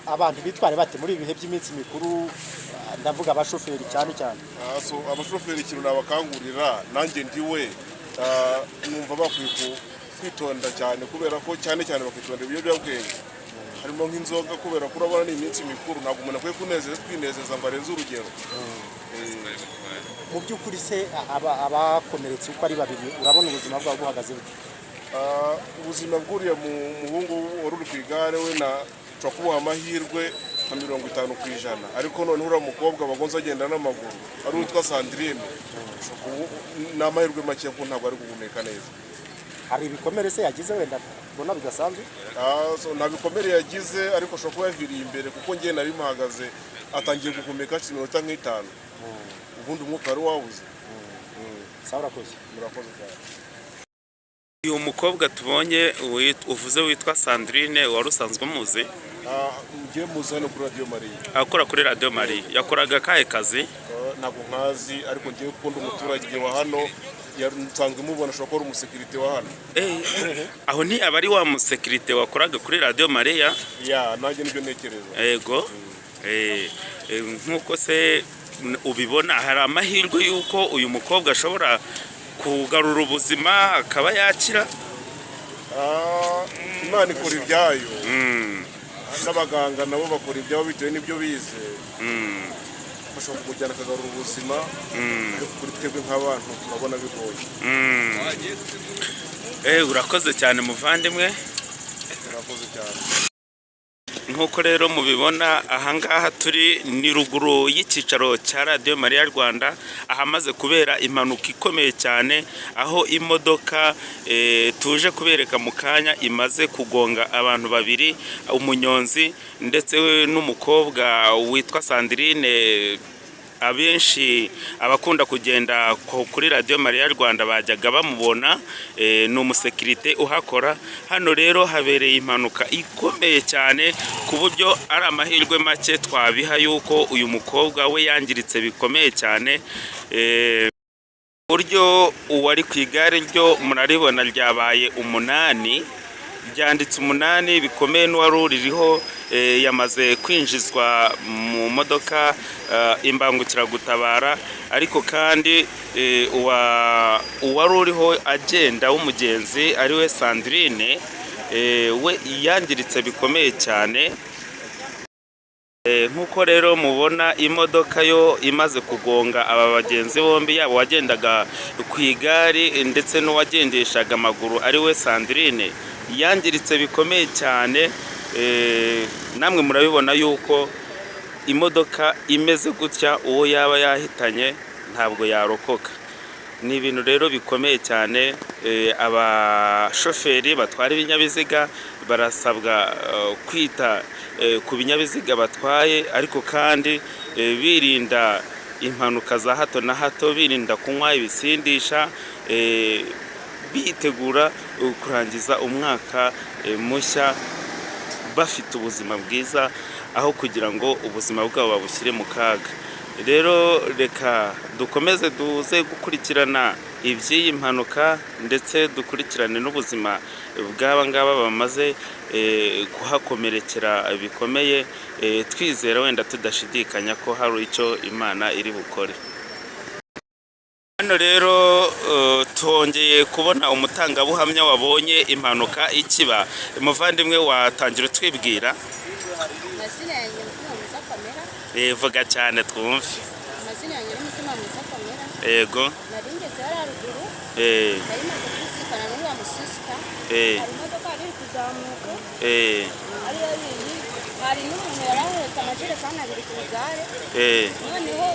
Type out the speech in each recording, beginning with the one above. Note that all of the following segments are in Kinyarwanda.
abantu bitware bate muri ibihe by'iminsi mikuru, ndavuga abashoferi cyane cyane. So abashoferi ikintu nabakangurira nanjye ndiwe numva bakwiye kwitonda cyane, kubera ko cyane bakitondera ibiyobyabwenge harimo nk'inzoga, kubera ko urabona ni iminsi mikuru, ntabwo umuntu akwiye kwinezeza ngo arenze urugero. Mu by'ukuri se abakomeretse uko ari babiri urabona ubuzima bwabo buhagaze bute? Ubuzima bw'uriya muhungu wari uri ku igare we nshobora kumuha amahirwe nka 50%, ariko noneho uriya mukobwa bagonze agenda n'amaguru ari uwitwa Sandrine ni amahirwe make ko ntabwo ari guhumeka neza. Hari ibikomere se yagize wenda ubona bidasanzwe? Nta bikomere yagize, ariko ashobora kuba yaviriye imbere kuko njye nari mpahagaze atangiye guhumeka hashize iminota nk'itanu, ubundi umwuka wari wabuze. Urakoze. Murakoze cyane. Uyu mukobwa tubonye uvuze witwa Sandrine wari usanzwe muzi? Ngiye muzi hano kuri Radio Maria. Akora kuri Radio Maria. Yakoraga akahe kazi? Ntabwo nkazi, ariko ngiye gukunda umuturage wa hano nsanzwe mubona ashobora kuba ari umusekirite wa hano. Aho ni abari wa musekirite wakoraga kuri Radio Maria? Nanjye nibyo ntekereza. Yego. Nkuko se ubibona hari amahirwe yuko uyu mukobwa ashobora kugarura ubuzima akaba yakira? Imana ikora ibyayo, n'abaganga nabo bakora ibyabo bitewe n'ibyo bize. Bashobora kumujyana akagarura ubuzima, ariko kuri twebwe nk'abantu turabona bigoye. Urakoze cyane muvandimwe. Urakoze cyane. Nkuko rero mubibona ahangaha turi ni ruguru y'ikicaro cya Radio Maria Rwanda, ahamaze kubera impanuka ikomeye cyane, aho imodoka tuje kubereka mu kanya imaze kugonga abantu babiri, umunyonzi ndetse n'umukobwa witwa Sandrine. Abenshi abakunda kugenda kuri Radio Maria Rwanda bajyaga bamubona, ni umusekirite uhakora. Hano rero habereye impanuka ikomeye cyane ku buryo ari amahirwe make twabiha yuko uyu mukobwa we yangiritse bikomeye cyane. Buryo uwari ku igare ryo muraribona ryabaye 8, byanditse 8 bikomeye, n'uwari uririho yamaze kwinjizwa mu modoka imbangukiragutabara, ariko kandi uwari uriho agenda w'umugenzi ari we Sandrine we yangiritse bikomeye cyane. Nkuko rero mubona imodoka yo imaze kugonga aba bagenzi bombi, yabo wagendaga ku igare ndetse n'uwagendeshaga amaguru ari we Sandrine, yangiritse bikomeye cyane. Namwe murabibona yuko imodoka imeze gutya uwo yaba yahitanye ntabwo yarokoka. Ni ibintu rero bikomeye cyane. Abashoferi batwara ibinyabiziga barasabwa kwita ku binyabiziga batwaye, ariko kandi birinda impanuka za hato na hato, birinda kunywa ibisindisha, bitegura kurangiza umwaka mushya bafite ubuzima bwiza, aho kugira ngo ubuzima bwabo babushyire mu kaga. Rero reka dukomeze duze gukurikirana iby'iyi mpanuka, ndetse dukurikirane n'ubuzima bw'aba ngaba bamaze kuhakomerekera bikomeye, twizera wenda tudashidikanya ko hari icyo Imana iri bukore. Hano rero twongeye kubona umutangabuhamya wabonye impanuka ikiba. Muvandimwe watangira twibwira? Amazina yanjye Mutima Mwiza Pamela. Vuga cyane twumve. Amazina yanjye ni Mutima Mwiza Pamela. Yego. Nari ngeze hariya ruguru. Nari maze kubisikana n'uriya musisita. Hari imodoka yari kuzamuka. Ariyo yindi. Hari n'umuntu yari ahetse amajerekani 2 ku igare. Noneho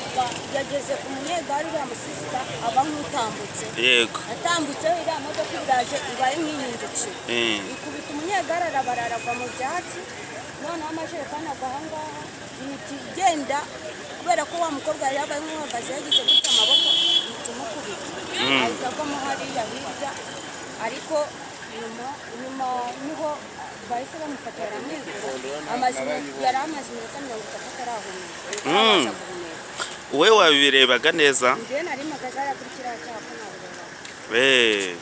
yageze ku munyegare uriya musisita aba nk'utambutse. Yego. Atambutse iriya modoka iraje ibaye nk'iyindutse. Ikubita umunyegare arabararagwa mu byatsi. Noneho amajerekani agwa ahangaha, imiti igenda kubera ko wa mukobwa yari yabaye nk'uhagaze yagize gutya amaboko itumukubita. Ahita agwamo hariya hirya, ariko nyuma niho bahise bamufata baramwegura. Yari amaze iminota 30 atarahumeka. Wowe wabirebaga neza? Njye nari mpagaze hariya kuri kiriya cyapa nabirebaga.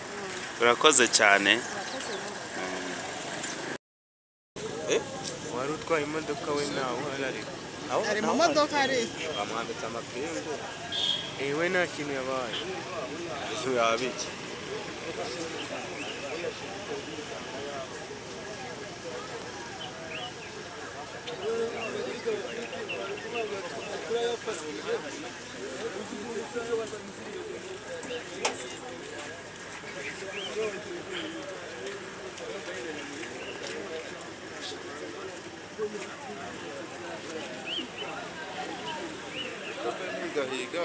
Urakoze cyane. wari utwaye imodoka we ntawe uhari ariko ari mu modoka ari bamwambitse amapingu we nta kintu yabaye ese yaba iki gahiga